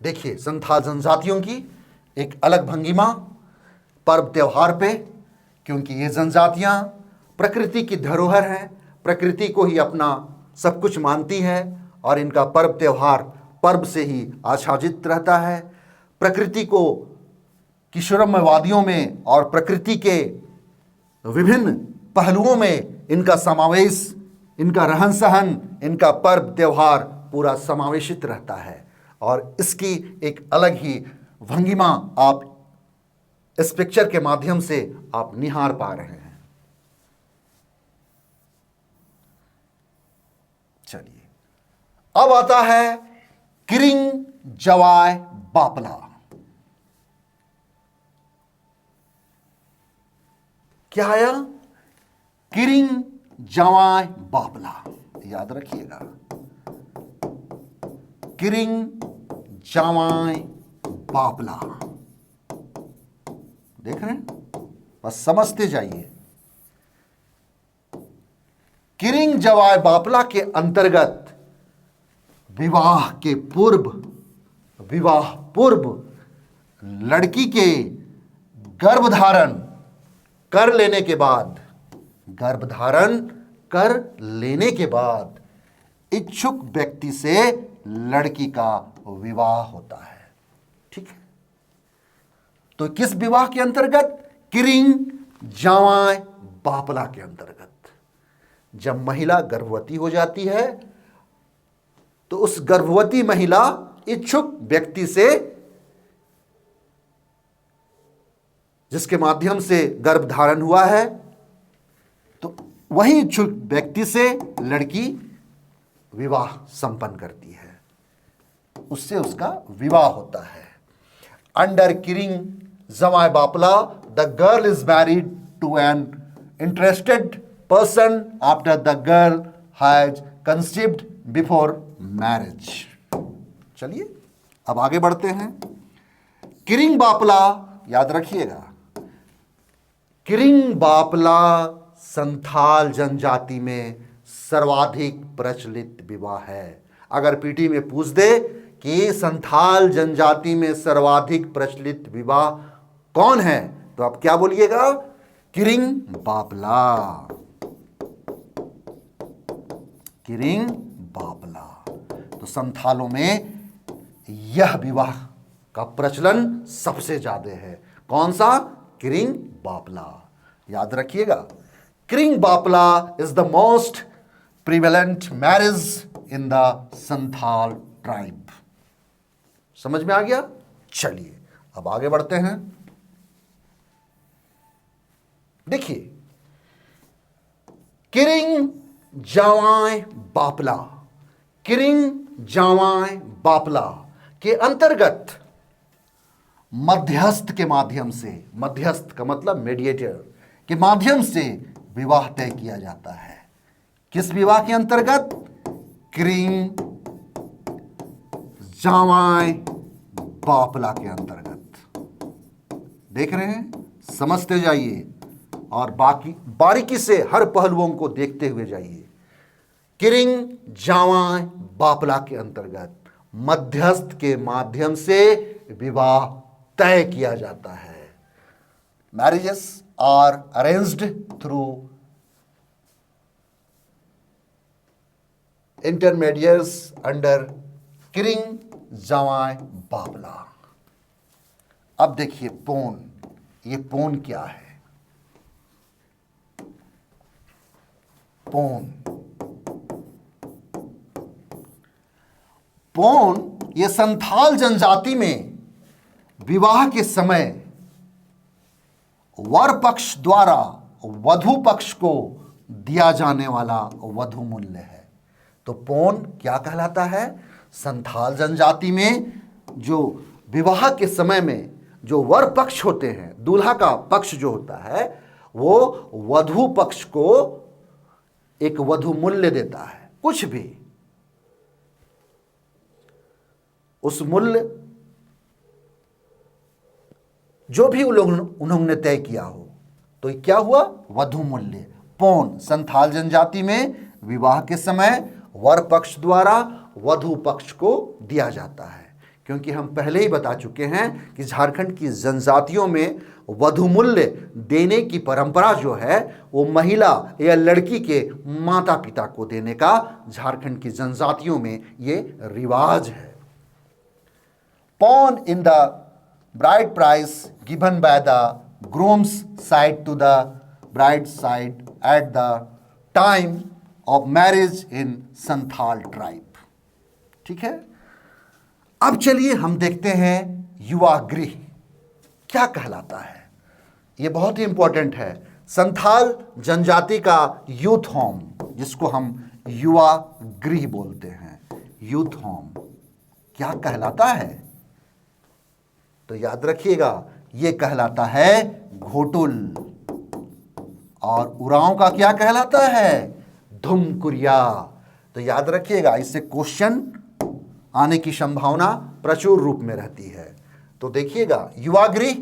देखिए संथाल जनजातियों की एक अलग भंगिमा पर्व त्योहार पे, क्योंकि ये जनजातियां प्रकृति की धरोहर हैं, प्रकृति को ही अपना सब कुछ मानती हैं और इनका पर्व त्योहार पर्व से ही आच्छादित रहता है। प्रकृति को किशोरम्य वादियों में और प्रकृति के विभिन्न पहलुओं में इनका समावेश, इनका रहन सहन, इनका पर्व त्योहार पूरा समावेशित रहता है और इसकी एक अलग ही भंगिमा आप इस पिक्चर के माध्यम से आप निहार पा रहे हैं। चलिए अब आता है किरिंग जवाय बापला। क्या आया? किरिंग जवाय बापला, याद रखिएगा, किरिंग जवाय बापला। देख रहे हैं, बस समझते जाइए। किरिंग जवाय बापला के अंतर्गत विवाह पूर्व लड़की के गर्भधारण कर लेने के बाद इच्छुक व्यक्ति से लड़की का विवाह होता है। ठीक है, तो किस विवाह के अंतर्गत? किरिंग जवाय बापला के अंतर्गत। जब महिला गर्भवती हो जाती है तो उस गर्भवती महिला इच्छुक व्यक्ति से, जिसके माध्यम से गर्भ धारण हुआ है, तो वही इच्छुक व्यक्ति से लड़की विवाह संपन्न करती है, उससे उसका विवाह होता है। Under Kiring Jawae Bapla the girl is married to an interested person after the girl has conceived before marriage. चलिए अब आगे बढ़ते हैं। किरिंग बापला, याद रखिएगा, किरिंग बापला संथाल जनजाति में सर्वाधिक प्रचलित विवाह है। अगर पीटी में पूछ दे कि संथाल जनजाति में सर्वाधिक प्रचलित विवाह कौन है, तो आप क्या बोलिएगा? किरिंग बापला। किरिंग बापला। तो संथालों में यह विवाह का प्रचलन सबसे ज्यादा है। कौन सा? किरिंग बापला। याद रखिएगा, Kiring Bapla is the most prevalent marriage in the Santhal tribe. समझ में आ गया? चलिए अब आगे बढ़ते हैं। देखिए, किरिंग जवाय बापला, किरिंग जवाय बापला के अंतर्गत मध्यस्थ के माध्यम से, मध्यस्थ का मतलब मीडिएटर के माध्यम से विवाह तय किया जाता है। किस विवाह के अंतर्गत? किरिंग जवाय बापला के अंतर्गत। देख रहे हैं, समझते जाइए और बारीकी से हर पहलुओं को देखते हुए जाइए। किरिंग जवाय बापला के अंतर्गत मध्यस्थ के माध्यम से विवाह तय किया जाता है। Marriages are arranged through intermediates under Kiring Jawae Bapla. अब देखिए पोन, ये पोन क्या है? पोन ये संथाल जनजाति में विवाह के समय वर पक्ष द्वारा वधु पक्ष को दिया जाने वाला वधु मूल्य है। तो पोन क्या कहलाता है? संथाल जनजाति में जो विवाह के समय में जो वर पक्ष होते हैं, दूल्हा का पक्ष जो होता है, वो वधु पक्ष को एक वधु मूल्य देता है। कुछ भी उस मूल्य जो भी उन्होंने तय किया हो, तो क्या हुआ? वधु मूल्य। पौन संथाल जनजाति में विवाह के समय वर पक्ष द्वारा वधु पक्ष को दिया जाता है, क्योंकि हम पहले ही बता चुके हैं कि झारखंड की जनजातियों में वधुमूल्य देने की परंपरा जो है वो महिला या लड़की के माता पिता को देने का झारखंड की जनजातियों में ये रिवाज है। Pawn in the bride price given by the groom's side to the bride's side at the time of marriage in Santhal tribe। ठीक है, अब चलिए हम देखते हैं युवा गृह क्या कहलाता है। ये बहुत ही इंपॉर्टेंट है। संथाल जनजाति का यूथ होम, जिसको हम युवा गृह बोलते हैं, यूथ होम क्या कहलाता है? तो याद रखिएगा, ये कहलाता है घोटुल। और उरांव का क्या कहलाता है? धुमकुरिया। तो याद रखिएगा, इससे क्वेश्चन आने की संभावना प्रचुर रूप में रहती है। तो देखिएगा, युवा गृह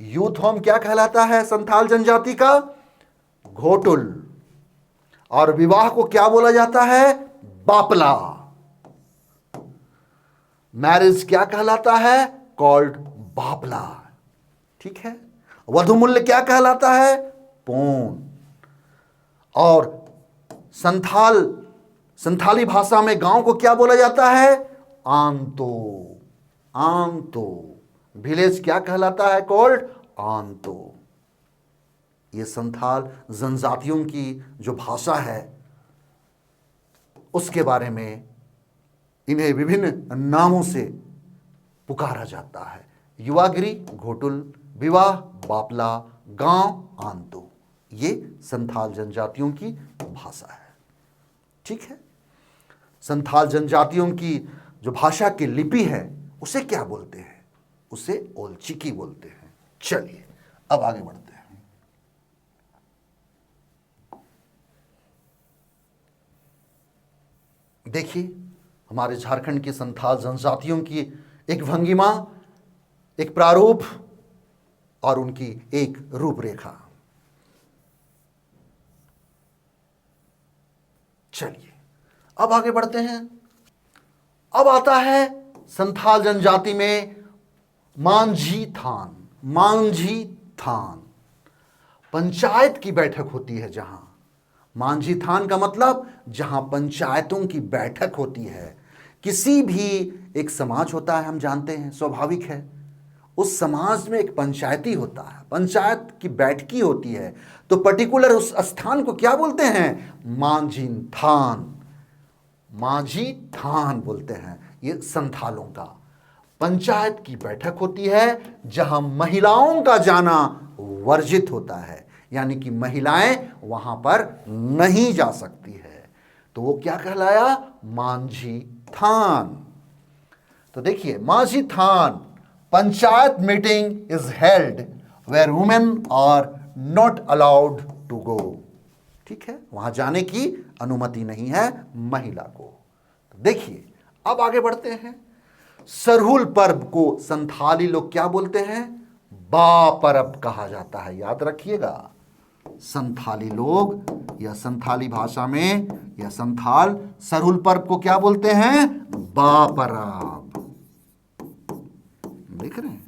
यूथ होम क्या कहलाता है संथाल जनजाति का? घोटुल। और विवाह को क्या बोला जाता है? बापला। मैरिज क्या कहलाता है? कॉल्ड बापला। ठीक है। वधुमूल्य क्या कहलाता है? पोन। और संथाली भाषा में गांव को क्या बोला जाता है? आंतो। आंतो। विलेज क्या कहलाता है? कॉल्ड आंतो। ये संथाल जनजातियों की जो भाषा है उसके बारे में इन्हें विभिन्न नामों से पुकारा जाता है। युवागिरी घोटुल, विवाह बापला, गांव आंतो। ये संथाल जनजातियों की भाषा है। ठीक है। संथाल जनजातियों की जो भाषा की लिपि है उसे क्या बोलते हैं? उसे ओलचिकी बोलते हैं। चलिए अब आगे बढ़ते हैं। देखिए, हमारे झारखंड की संथाल जनजातियों की एक भंगिमा, एक प्रारूप और उनकी एक रूपरेखा। चलिए अब आगे बढ़ते हैं। अब आता है संथाल जनजाति में मांझी थान। मांझी थान पंचायत की बैठक होती है जहां। मांझी थान का मतलब जहां पंचायतों की बैठक होती है। किसी भी एक समाज होता है, हम जानते हैं, स्वाभाविक है, उस समाज में एक पंचायती होता है, पंचायत की बैठकी होती है। तो पर्टिकुलर उस स्थान को क्या बोलते हैं? मांझी थान। मांझी थान बोलते हैं। ये संथालों का पंचायत की बैठक होती है जहां महिलाओं का जाना वर्जित होता है, यानी कि महिलाएं वहां पर नहीं जा सकती है। तो वो क्या कहलाया? मांझी थान। तो देखिए, Manjhi Than panchayat meeting is held where women are not allowed to go. ठीक है, वहां जाने की अनुमति नहीं है महिला को। तो देखिए अब आगे बढ़ते हैं। सरहुल पर्व को संथाली लोग क्या बोलते हैं? बा परब कहा जाता है। याद रखिएगा, संथाली लोग या संथाली भाषा में या संथाल सरहुल पर्व को क्या बोलते हैं? बा परब। देख रहे हैं,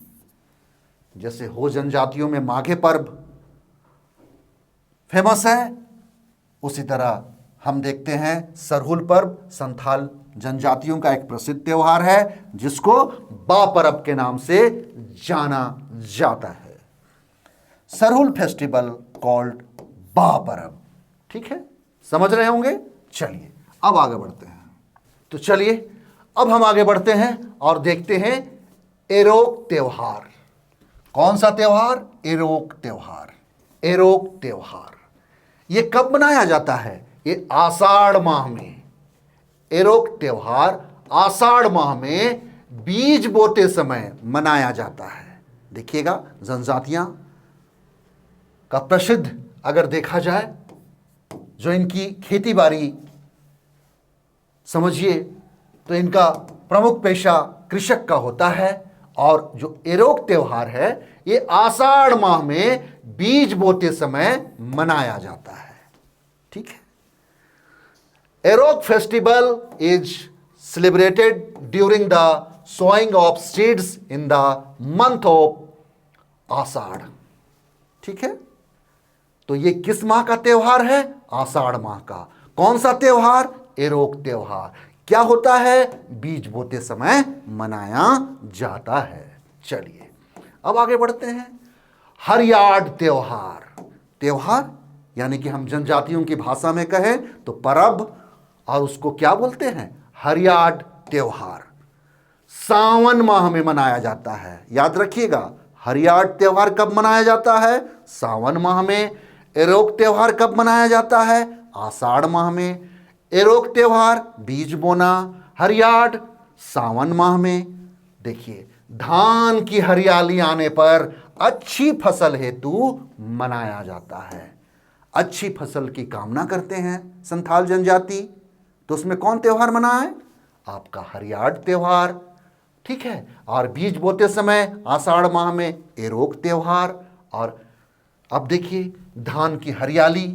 जैसे हो जनजातियों में माघे पर्व फेमस है, उसी तरह हम देखते हैं सरहुल पर्व संथाल जनजातियों का एक प्रसिद्ध त्योहार है जिसको बा परब के नाम से जाना जाता है। सरहुल फेस्टिवल कॉल्ड बा परब। ठीक है, समझ रहे होंगे। चलिए अब आगे बढ़ते हैं। तो चलिए अब हम आगे बढ़ते हैं और देखते हैं एरोक त्योहार। कौन सा त्योहार? एरोक त्योहार। एरोक त्योहार ये कब मनाया जाता है? ये आषाढ़ माह में। एरोक त्योहार आषाढ़ माह में बीज बोते समय मनाया जाता है। देखिएगा, जनजातियां का प्रसिद्ध अगर देखा जाए, जो इनकी खेती बाड़ी समझिए, तो इनका प्रमुख पेशा कृषक का होता है। और जो एरोक त्योहार है ये आषाढ़ माह में बीज बोते समय मनाया जाता है। ठीक है। Erok festival is celebrated during the sowing of seeds in the month of Ashadh. ठीक है, तो ये किस माह का त्योहार है? आषाढ़ माह का। कौन सा त्योहार? एरोग त्योहार। क्या होता है? बीज बोते समय मनाया जाता है। चलिए अब आगे बढ़ते हैं। हरियाड त्योहार। त्योहार यानी कि हम जनजातियों की भाषा में कहें तो परब, और उसको क्या बोलते हैं? हरियाड त्योहार। सावन माह में मनाया जाता है। याद रखिएगा, हरियाड त्योहार कब मनाया जाता है? सावन माह में। एरोग त्योहार कब मनाया जाता है? आषाढ़ माह में। एरोग त्योहार बीज बोना, हरियाड सावन माह में। देखिए, धान की हरियाली आने पर अच्छी फसल हेतु मनाया जाता है। अच्छी फसल की कामना करते हैं संथाल जनजाति, तो उसमें कौन त्योहार मनाए? आपका हरियाड त्योहार। ठीक है, और बीज बोते समय आषाढ़ माह में एरोग त्योहार। और अब देखिए, धान की हरियाली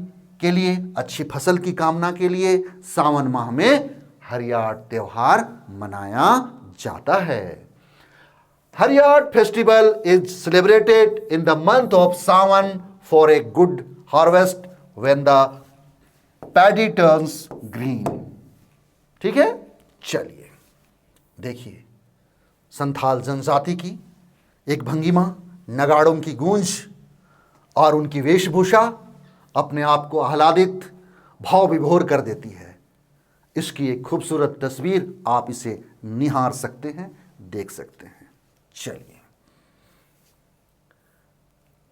के लिए, अच्छी फसल की कामना के लिए सावन माह में हरियाड त्योहार मनाया जाता है। Hariyad festival is celebrated in the month of Sawan for a good harvest when the paddy turns green. ठीक है, चलिए देखिए, संथाल जनजाति की एक भंगिमा, नगाड़ों की गूंज और उनकी वेशभूषा अपने आप को आह्लादित, भाव विभोर कर देती है। इसकी एक खूबसूरत तस्वीर आप इसे निहार सकते हैं, देख सकते हैं। चलिए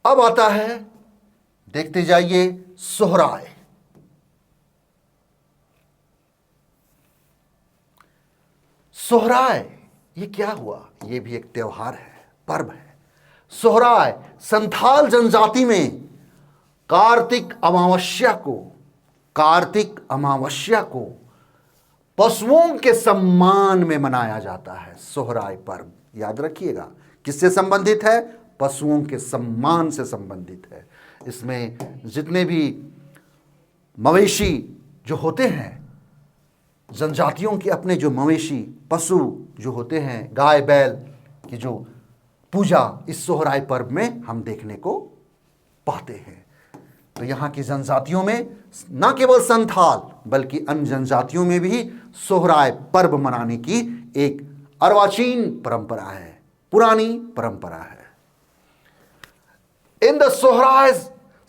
अब आता है, देखते जाइए, सोहराय। सोहराय ये क्या हुआ? ये भी एक त्योहार है, पर्व है। सोहराय संथाल जनजाति में कार्तिक अमावस्या को पशुओं के सम्मान में मनाया जाता है। सोहराय पर्व याद रखिएगा, किससे संबंधित है? पशुओं के सम्मान से संबंधित है। इसमें जितने भी मवेशी जो होते हैं, जनजातियों के अपने जो मवेशी पशु जो होते हैं, गाय बैल की जो पूजा इस सोहराय पर्व में हम देखने को पाते हैं। तो यहाँ की जनजातियों में न केवल संथाल बल्कि अन्य जनजातियों में भी सोहराय पर्व मनाने की एक अर्वाचीन परंपरा है, पुरानी परंपरा है। In the Sohrai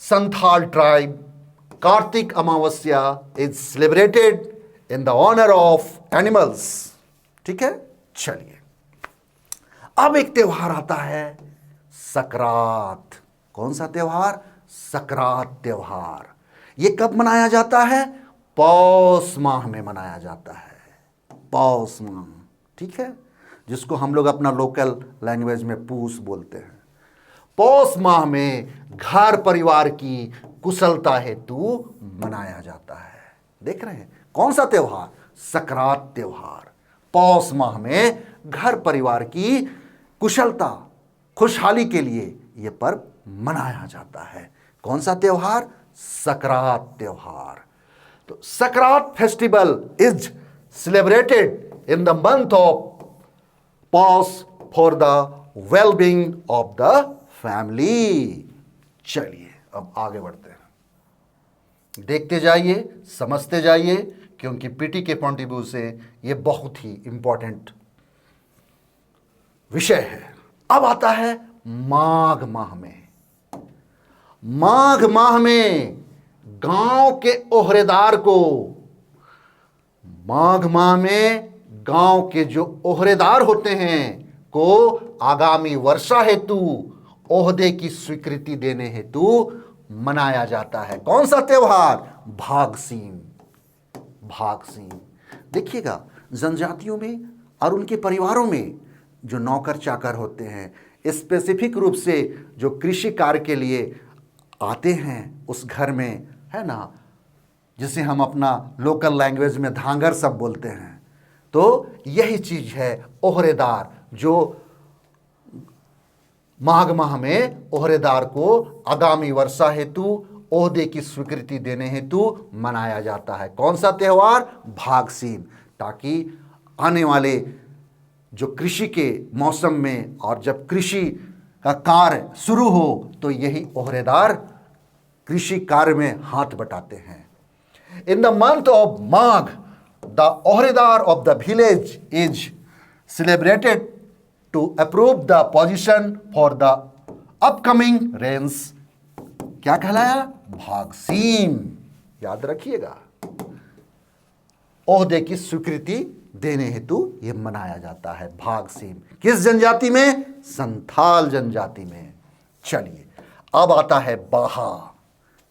Santhal tribe, Kartik Amavasya is celebrated in the honour of animals. ठीक है, चलिए अब एक त्योहार आता है, सकरात। कौन सा त्योहार? सकरात त्योहार। ये कब मनाया जाता है? पौष माह में मनाया जाता है। पौष माह, ठीक है, जिसको हम लोग अपना लोकल लैंग्वेज में पूस बोलते हैं। पौष माह में घर परिवार की कुशलता हेतु मनाया जाता है। देख रहे हैं कौन सा त्योहार? सकरात त्योहार। पौष माह में घर परिवार की कुशलता, खुशहाली के लिए यह पर्व मनाया जाता है। कौन सा त्योहार? सकरात त्योहार। तो Sakrat festival is celebrated in the month of Paush for the wellbeing of the family. चलिए अब आगे बढ़ते हैं, देखते जाइए, समझते जाइए, क्योंकि पीटी के पॉइंट ऑफ व्यू से यह बहुत ही इंपॉर्टेंट विषय है। अब आता है माघ माह में। माघ माह में गांव के ओहरेदार को, माघ माह में गांव के जो ओहरेदार होते हैं को आगामी वर्षा हेतु ओहदे की स्वीकृति देने हेतु मनाया जाता है। कौन सा त्योहार? भागसीम। भागसीम। देखिएगा, जनजातियों में और उनके परिवारों में जो नौकर चाकर होते हैं, स्पेसिफिक रूप से जो कृषि कार्य के लिए आते हैं उस घर में, है ना, जिसे हम अपना लोकल लैंग्वेज में धांगर सब बोलते हैं, तो यही चीज है ओहरेदार, जो माघ माह में ओहरेदार को आगामी वर्षा हेतु ओहदे की स्वीकृति देने हेतु मनाया जाता है। कौन सा त्योहार? भागसीम, ताकि आने वाले जो कृषि के मौसम में और जब कृषि का कार्य शुरू हो तो यही ओहरेदार कृषि कार्य में हाथ बटाते हैं। In the month of Magh the ओहरेदार of the village is celebrated to approve the position for the upcoming rains. क्या कहलाया? भागसीम। याद रखिएगा, ओहदे की स्वीकृति देने हेतु यह मनाया जाता है भागसीम। किस जनजाति में? संथाल जनजाति में। चलिए अब आता है बाहा।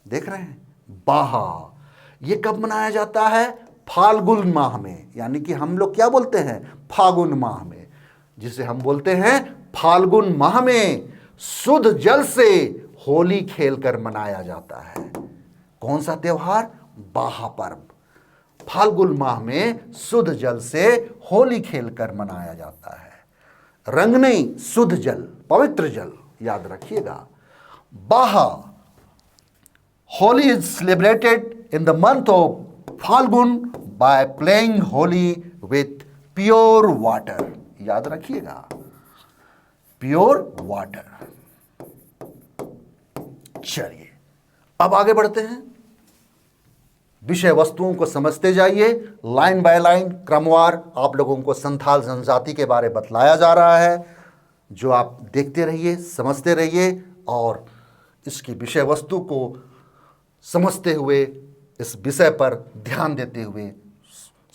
देख रहे हैं, बाहा ये कब मनाया जाता है? फाल्गुन माह में, यानी कि हम लोग क्या बोलते हैं? फागुन माह में, जिसे हम बोलते हैं फाल्गुन माह में शुद्ध जल से होली खेलकर मनाया जाता है। कौन सा त्योहार? बाहा पर्व। फाल्गुन माह में शुद्ध जल से होली खेलकर मनाया जाता है। रंग नहीं, शुद्ध जल, पवित्र जल, याद रखिएगा। बाहा Holi is celebrated in the month of Phalgun by playing Holi with pure water. याद रखिएगा, प्योर वाटर। चलिए अब आगे बढ़ते हैं, विषय वस्तुओं को समझते जाइए। लाइन बाय लाइन क्रमवार आप लोगों को संथाल जनजाति के बारे बतलाया जा रहा है, जो आप देखते रहिए, समझते रहिए और इसकी विषय वस्तु को समझते हुए, इस विषय पर ध्यान देते हुए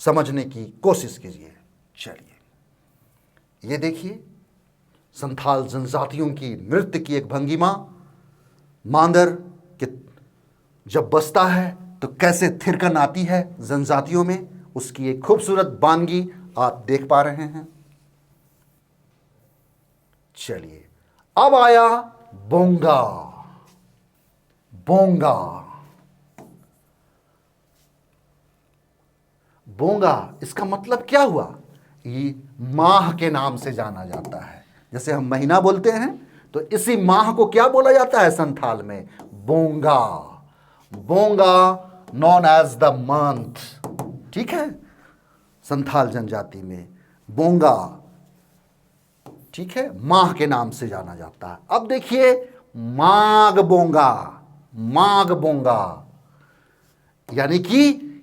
समझने की कोशिश कीजिए। चलिए ये देखिए, संथाल जनजातियों की नृत्य की एक भंगिमा। मांदर के जब बजता है तो कैसे थिरकन आती है जनजातियों में, उसकी एक खूबसूरत वानगी आप देख पा रहे हैं। चलिए अब आया बोंगा। बोंगा, बोंगा इसका मतलब क्या हुआ? ये माह के नाम से जाना जाता है। जैसे हम महीना बोलते हैं तो इसी माह को क्या बोला जाता है संथाल में? बोंगा। बोंगा नॉन एज द मंथ। ठीक है, संथाल जनजाति में बोंगा, ठीक है, माह के नाम से जाना जाता है। अब देखिए माघ बोंगा। माघ बोंगा यानी कि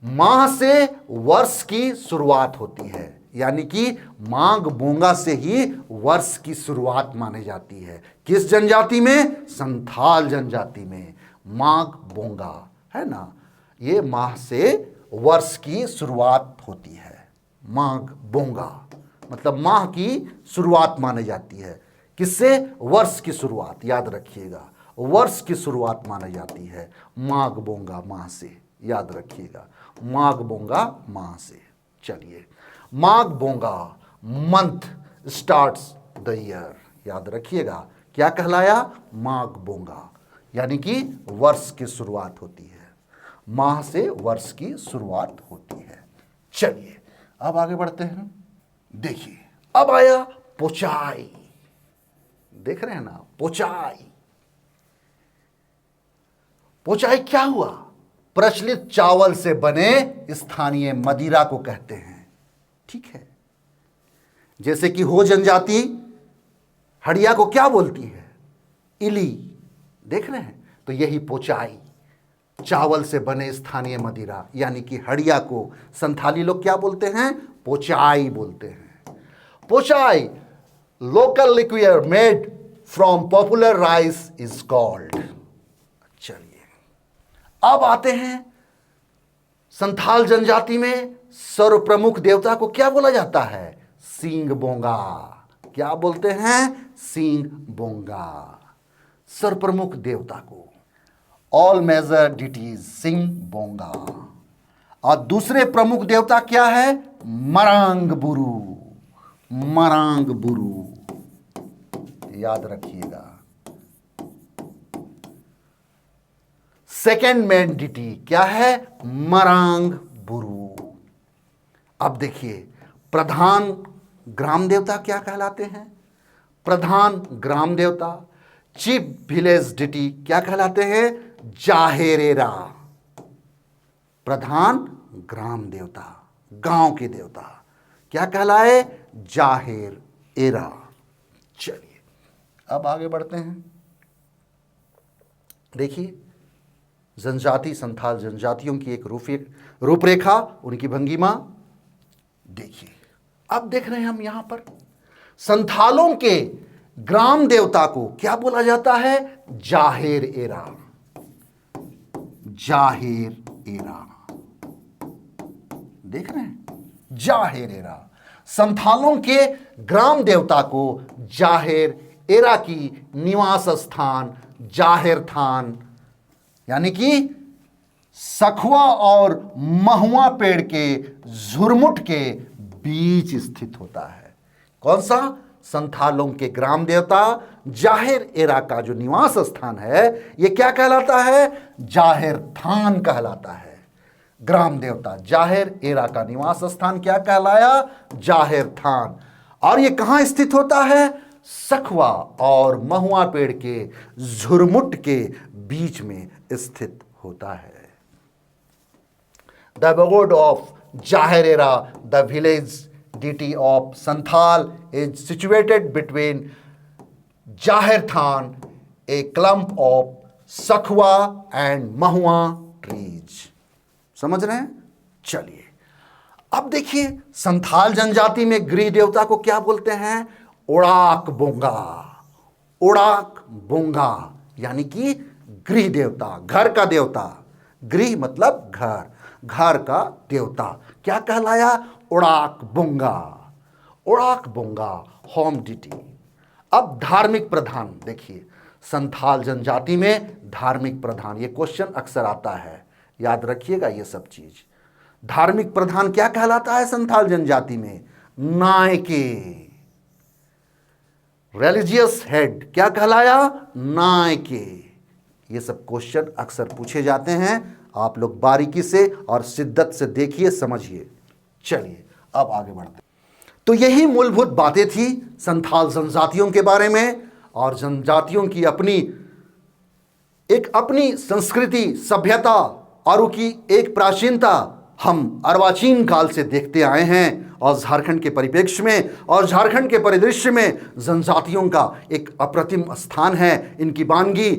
माह से वर्ष की शुरुआत होती है, यानी कि माघ बोंगा से ही वर्ष की शुरुआत मानी जाती है। किस जनजाति में? संथाल जनजाति में। माघ बोंगा है ना, ये माह से वर्ष की शुरुआत होती है। माघ बोंगा मतलब माह की शुरुआत मानी जाती है। किससे? वर्ष की शुरुआत। याद रखिएगा, वर्ष की शुरुआत मानी जाती है माघ बोंगा माह से। याद रखिएगा, माघ बोंगा माह से। चलिए, माघ बोंगा मंथ स्टार्ट्स द ईयर। याद रखिएगा, क्या कहलाया? माघ बोंगा यानी कि वर्ष की शुरुआत होती है। माह से वर्ष की शुरुआत होती है। चलिए अब आगे बढ़ते हैं। देखिए अब आया पोचाई। देख रहे हैं ना, पोचाई। पोचाई क्या हुआ? प्रचलित चावल से बने स्थानीय मदिरा को कहते हैं। ठीक है, जैसे कि हो जनजाति हड़िया को क्या बोलती है? इली। देख रहे हैं, तो यही पोचाई, चावल से बने स्थानीय मदिरा, यानी कि हड़िया को संथाली लोग क्या बोलते हैं? पोचाई बोलते हैं। Pochai local liquor made from popular rice is called. चलिए अब आते हैं, संथाल जनजाति में सर्व प्रमुख देवता को क्या बोला जाता है? सींग बोंगा। क्या बोलते हैं? सींग बोंगा, सर्व प्रमुख देवता को। ऑल मेजर डिटीज सिंग बोंगा। और दूसरे प्रमुख देवता क्या है? मरांग बुरु। मरांग बुरु, याद रखिएगा। सेकेंड मेन डिटी क्या है? मरांग बुरु। अब देखिए, प्रधान ग्राम देवता क्या कहलाते हैं? प्रधान ग्राम देवता, चीफ विलेज डिटी क्या कहलाते हैं? जाहेरेरा। प्रधान ग्राम देवता, गांव के देवता, क्या कहलाए? जाहिर एरा। चलिए अब आगे बढ़ते हैं। देखिए जनजाति, संथाल जनजातियों की एक रूपरेखा, उनकी भंगिमा देखिए। अब देख रहे हैं हम यहां पर संथालों के ग्राम देवता को क्या बोला जाता है? जाहिर एरा। जाहिर एरा, देख रहे हैं, जाहिर एरा। संथालों के ग्राम देवता को जाहिर एरा की निवास स्थान जाहिर थान, यानी कि सखुआ और महुआ पेड़ के झुरमुट के बीच स्थित होता है। कौन सा? संथालों के ग्राम देवता जाहिर एरा का जो निवास स्थान है, यह क्या कहलाता है? जाहिर थान कहलाता है। ग्राम देवता जाहिर एरा का निवास स्थान क्या कहलाया? जाहिर थान। और यह कहां स्थित होता है? सखुआ और महुआ पेड़ के झुरमुट के बीच में स्थित होता है। The abode of Jahir Era, the village deity of Santhal, is situated between Jahir Than, a clump of Sakhwa and Mahua trees. समझ रहे हैं? चलिए अब देखिए संथाल जनजाति में गृह देवता को क्या बोलते हैं? ओड़ाक बोंगा। ओड़ाक बोंगा यानी कि गृह देवता, घर का देवता। गृह मतलब घर, घर का देवता क्या कहलाया? ओड़ाक बोंगा। ओड़ाक बोंगा होम डिटी। अब धार्मिक प्रधान देखिए, संथाल जनजाति में धार्मिक प्रधान, ये क्वेश्चन अक्सर आता है, याद रखिएगा ये सब चीज। धार्मिक प्रधान क्या कहलाता है संथाल जनजाति में? नायके। रिलीजियस हेड क्या कहलाया? नायके। ये सब क्वेश्चन अक्सर पूछे जाते हैं, आप लोग बारीकी से और शिद्दत से देखिए, समझिए। चलिए अब आगे बढ़ते हैं। तो यही मूलभूत बातें थी संथाल जनजातियों के बारे में, और जनजातियों की अपनी संस्कृति, सभ्यता और उनकी एक प्राचीनता हम अर्वाचीन काल से देखते आए हैं। और झारखंड के परिप्रेक्ष्य में और झारखंड के परिदृश्य में जनजातियों का एक अप्रतिम स्थान है। इनकी वानगी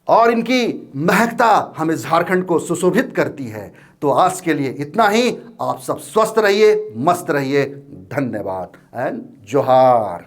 और इनकी महकता हमें झारखंड को सुशोभित करती है। तो आज के लिए इतना ही। आप सब स्वस्थ रहिए, मस्त रहिए। धन्यवाद एंड जोहार।